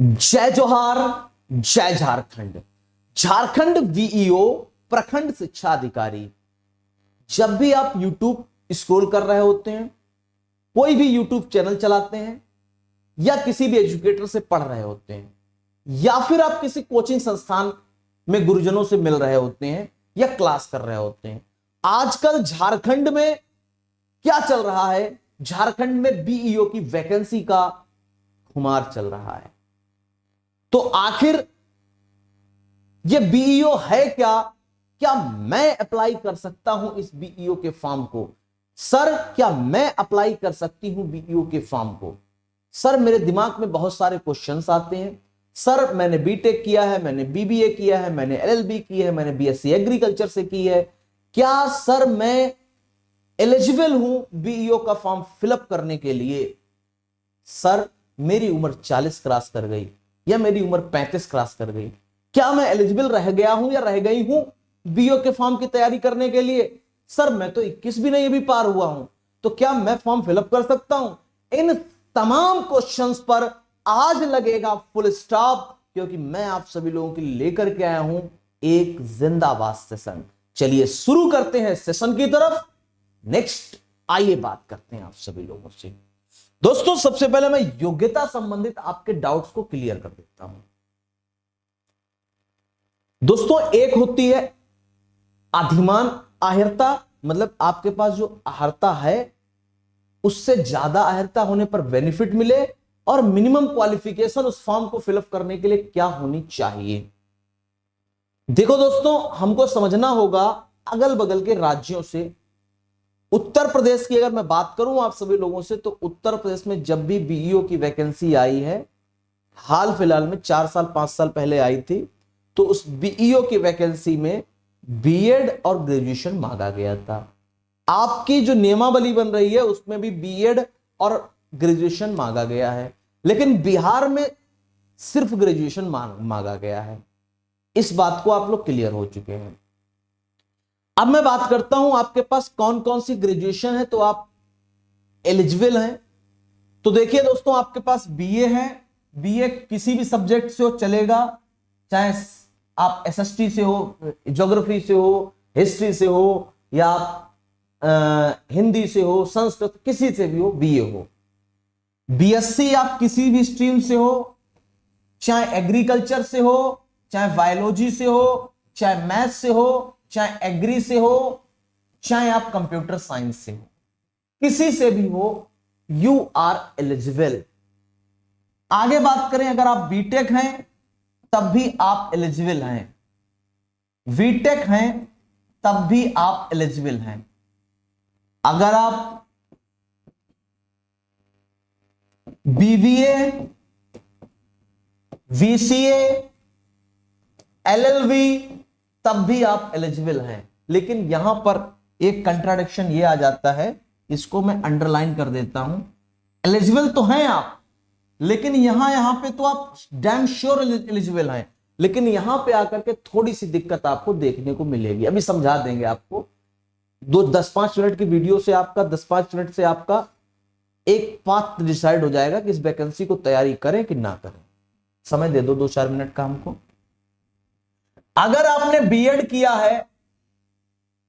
जय जोहार, जय झारखंड। झारखंड वीईओ प्रखंड शिक्षा अधिकारी। जब भी आप YouTube स्क्रॉल कर रहे होते हैं, कोई भी YouTube चैनल चलाते हैं, या किसी भी एजुकेटर से पढ़ रहे होते हैं, या फिर आप किसी कोचिंग संस्थान में गुरुजनों से मिल रहे होते हैं या क्लास कर रहे होते हैं, आजकल झारखंड में क्या चल रहा है? झारखंड में बीईओ की वैकेंसी का खुमार चल रहा है। तो आखिर ये बीईओ है क्या? क्या मैं अप्लाई कर सकता हूं इस बीईओ के फॉर्म को? सर, क्या मैं अप्लाई कर सकती हूं बीईओ के फॉर्म को? सर, मेरे दिमाग में बहुत सारे क्वेश्चंस आते हैं। सर, मैंने बीटेक किया है, मैंने बीबीए किया है, मैंने एलएलबी की है, मैंने बीएससी एग्रीकल्चर से की है। क्या सर मैं एलिजिबल हूं बीईओ का फॉर्म फिलअप करने के लिए? सर, मेरी उम्र 40 क्रॉस कर गई या मेरी उम्र 35 क्रॉस कर गई, क्या मैं एलिजिबल रह गया हूं या रह गई हूं बीईओ के फॉर्म की तैयारी करने के लिए? सर, मैं तो 21 भी नहीं अभी पार हुआ हूं, तो क्या मैं फॉर्म फिलअप कर सकता हूं? इन तमाम क्वेश्चंस पर आज लगेगा फुल स्टॉप, क्योंकि मैं आप सभी लोगों के लिए लेकर के आया हूं एक जिंदाबाद सेशन। चलिए शुरू करते हैं सेशन की तरफ। नेक्स्ट आइए बात करते हैं आप सभी लोगों से। दोस्तों, सबसे पहले मैं योग्यता संबंधित आपके डाउट्स को क्लियर कर देता हूं। दोस्तों, एक होती है अधिमान अहर्ता, मतलब आपके पास जो अहर्ता है उससे ज्यादा अहर्ता होने पर बेनिफिट मिले, और मिनिमम क्वालिफिकेशन उस फॉर्म को फिलअप करने के लिए क्या होनी चाहिए। देखो दोस्तों, हमको समझना होगा अगल बगल के राज्यों से। उत्तर प्रदेश की अगर मैं बात करूं आप सभी लोगों से, तो उत्तर प्रदेश में जब भी बीईओ की वैकेंसी आई है, हाल फिलहाल में 4 साल 5 साल पहले आई थी, तो उस बीईओ की वैकेंसी में बीएड और ग्रेजुएशन मांगा गया था। आपकी जो नियमावली बन रही है उसमें भी बीएड और ग्रेजुएशन मांगा गया है, लेकिन बिहार में सिर्फ ग्रेजुएशन मांगा गया है। इस बात को आप लोग क्लियर हो चुके हैं। अब मैं बात करता हूं आपके पास कौन कौन सी ग्रेजुएशन है तो आप एलिजिबल हैं। तो देखिए दोस्तों, आपके पास बीए है। बीए किसी भी सब्जेक्ट से हो चलेगा, चाहे आप एसएसटी से हो, ज्योग्राफी से हो, हिस्ट्री से हो, या आप हिंदी से हो, संस्कृत, किसी से भी हो, बीए हो। बीएससी आप किसी भी स्ट्रीम से हो, चाहे एग्रीकल्चर से हो, चाहे बायोलॉजी से हो, चाहे मैथ्स से हो, चाहे एग्री से हो, चाहे आप कंप्यूटर साइंस से हो, किसी से भी हो, यू आर एलिजिबल। आगे बात करें, अगर आप बीटेक हैं तब भी आप एलिजिबल हैं, बीटेक हैं तब भी आप एलिजिबल हैं। अगर आप बीबीए, वीसीए, एलएलबी, तब भी आप एलिजिबल हैं। लेकिन यहां पर एक कंट्राडिक्शन ये आ जाता है, इसको मैं अंडरलाइन कर देता हूं। एलिजिबल तो हैं आप, लेकिन यहां पे तो आप डैम श्योर एलिजिबल हैं, लेकिन यहां पे आकर के थोड़ी सी दिक्कत आपको देखने को मिलेगी। अभी समझा देंगे आपको। 10-5 मिनट की वीडियो से आपका 10-5 मिनट से आपका एक पाथ डिसाइड हो जाएगा कि इस वैकेंसी को तैयारी करें कि ना करें। समय दे दो 2-4 मिनट का हमको। अगर आपने बीएड किया है,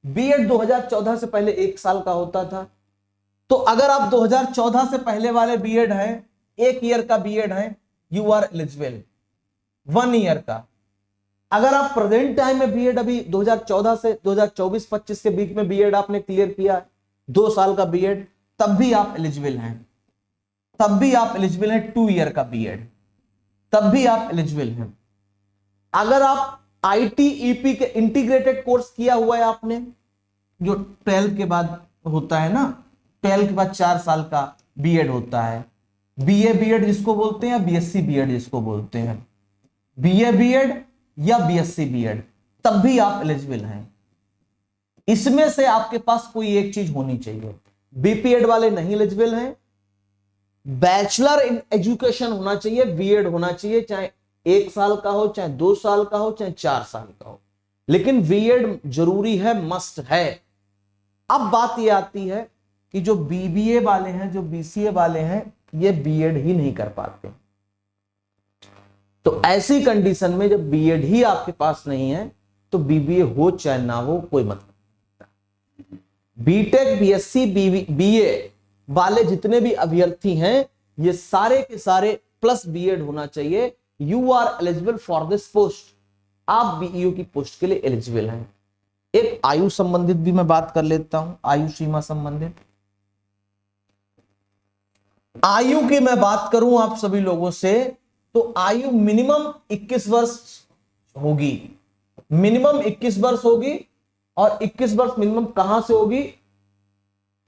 बीएड 2014 से पहले 1 साल का होता था, तो अगर आप 2014 से पहले वाले बीएड हैं, 1 ईयर का बीएड है, यू आर एलिजिबल 1 ईयर का। अगर आप प्रेजेंट टाइम में बीएड अभी 2014 से 2024-25 के बीच में बीएड आपने क्लियर किया, 2 साल का बीएड, तब भी आप एलिजिबल हैं, तब भी आप एलिजिबल हैं। 2 ईयर का बीएड, तब भी आप एलिजिबल हैं। अगर आप आईटीईपी के इंटीग्रेटेड कोर्स किया हुआ है आपने, जो 12 के बाद होता है ना, 12 के बाद 4 साल का बीएड होता है, बीए बीएड जिसको बोलते हैं, बीएससी बीएड जिसको बोलते हैं, बीए बीएड या बीएससी बीएड, तब भी आप एलिजिबल हैं। इसमें से आपके पास कोई एक चीज होनी चाहिए। बीपीएड वाले नहीं एलिजिबल हैं। बैचलर इन एजुकेशन होना चाहिए, बीएड होना चाहिए, चाहे 1 साल का हो, चाहे 2 साल का हो, चाहे 4 साल का हो, लेकिन बीएड जरूरी है, मस्ट है। अब बात यह आती है कि जो बीबीए वाले हैं, जो बीसीए वाले हैं, ये बीएड ही नहीं कर पाते। तो ऐसी कंडीशन में जब बीएड ही आपके पास नहीं है तो बीबीए हो चाहे ना हो कोई मतलब नहीं। बीटेक, बीएससी, बीए वाले जितने भी अभ्यर्थी हैं ये सारे के सारे प्लस बीएड होना चाहिए। You are eligible for this post, आप बीईओ की पोस्ट के लिए एलिजिबल हैं। एक आयु संबंधित भी मैं बात कर लेता हूं, आयु सीमा संबंधित। आयु की मैं बात करूं आप सभी लोगों से तो आयु मिनिमम 21 वर्ष होगी, मिनिमम 21 वर्ष होगी। और 21 वर्ष मिनिमम कहां से होगी?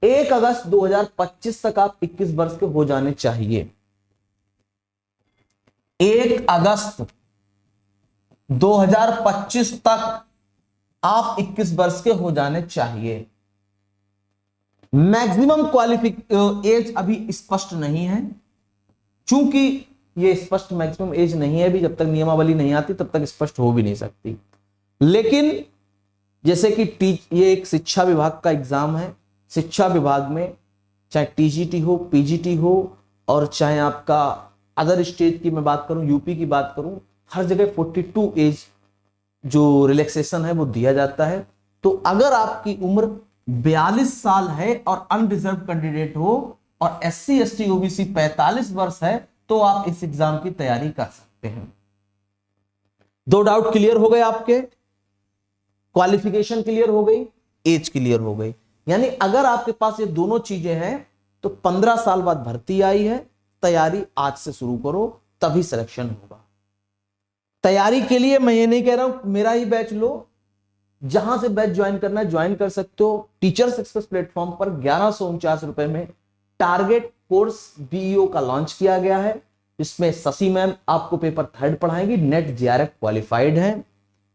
1 अगस्त 2025 तक आप 21 वर्ष के हो जाने चाहिए। 1 अगस्त 2025 तक आप 21 वर्ष के हो जाने चाहिए। मैक्सिमम क्वालिफिक एज अभी स्पष्ट नहीं है, चूंकि ये स्पष्ट मैक्सिमम एज नहीं है अभी, जब तक नियमावली नहीं आती तब तक स्पष्ट हो भी नहीं सकती। लेकिन जैसे कि ये एक शिक्षा विभाग का एग्जाम है, शिक्षा विभाग में चाहे टीजीटी हो, पीजीटी हो, और चाहे आपका अदर स्टेट की मैं बात करूं, यूपी की बात करूं, हर जगह 42 एज जो रिलैक्सेशन है वो दिया जाता है। तो अगर आपकी उम्र 42 साल है और अनरिजर्व कैंडिडेट हो और एससी एसटी ओबीसी 45 वर्ष है तो आप इस एग्जाम की तैयारी कर सकते हैं। 2 डाउट क्लियर हो गए आपके, क्वालिफिकेशन क्लियर हो गई, एज क्लियर हो गई। यानी अगर आपके पास ये दोनों चीजें हैं तो 15 साल बाद भर्ती आई है, तैयारी आज से शुरू करो तभी सिलेक्शन होगा। तैयारी के लिए मैं ये नहीं कह रहा हूं मेरा ही बैच लो, जहां से बैच ज्वाइन करना है ज्वाइन कर सकते हो। टीचर्स एक्सप्रेस प्लेटफॉर्म पर 1149 रुपए में टारगेट कोर्स बीईओ का लॉन्च किया गया है, जिसमें शशि मैम आपको पेपर 3 पढ़ाएंगी, नेट जेआरएफ क्वालिफाइड है।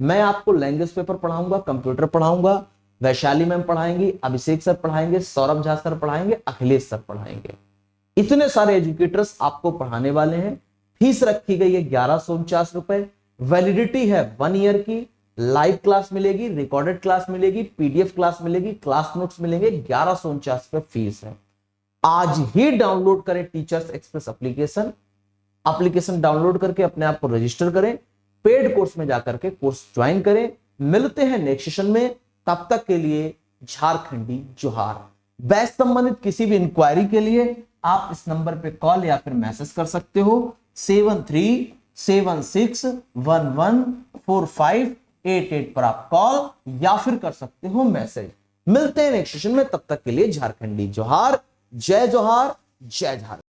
मैं आपको लैंग्वेज पेपर पढ़ाऊंगा, कंप्यूटर पढ़ाऊंगा, वैशाली मैम पढ़ाएंगी, अभिषेक सर पढ़ाएंगे, सौरभ झा सर पढ़ाएंगे, अखिलेश सर पढ़ाएंगे। इतने सारे एजुकेटर्स आपको पढ़ाने वाले हैं। फीस रखी गई है 1149 रुपए। वैलिडिटी है 1 ईयर की। लाइव क्लास मिलेगी, रिकॉर्डेड क्लास मिलेगी, पीडीएफ क्लास मिलेगी, क्लास नोट्स मिलेंगे। 1149 रुपए फीस है। आज ही डाउनलोड करें टीचर्स एक्सप्रेस एप्लीकेशन डाउनलोड करके अपने आप को रजिस्टर करें, पेड कोर्स में जाकर के कोर्स ज्वाइन करें। मिलते हैं नेक्स्ट सेशन में, तब तक के लिए झारखंडी जोहार। बैच संबंधित किसी भी इंक्वायरी के लिए आप इस नंबर पे कॉल या फिर मैसेज कर सकते हो 7376114588 पर आप कॉल या फिर कर सकते हो मैसेज। मिलते हैं नेक्स्ट सेशन में, तब तक के लिए झारखंडी जोहार, जय जोहार, जय झारखंड।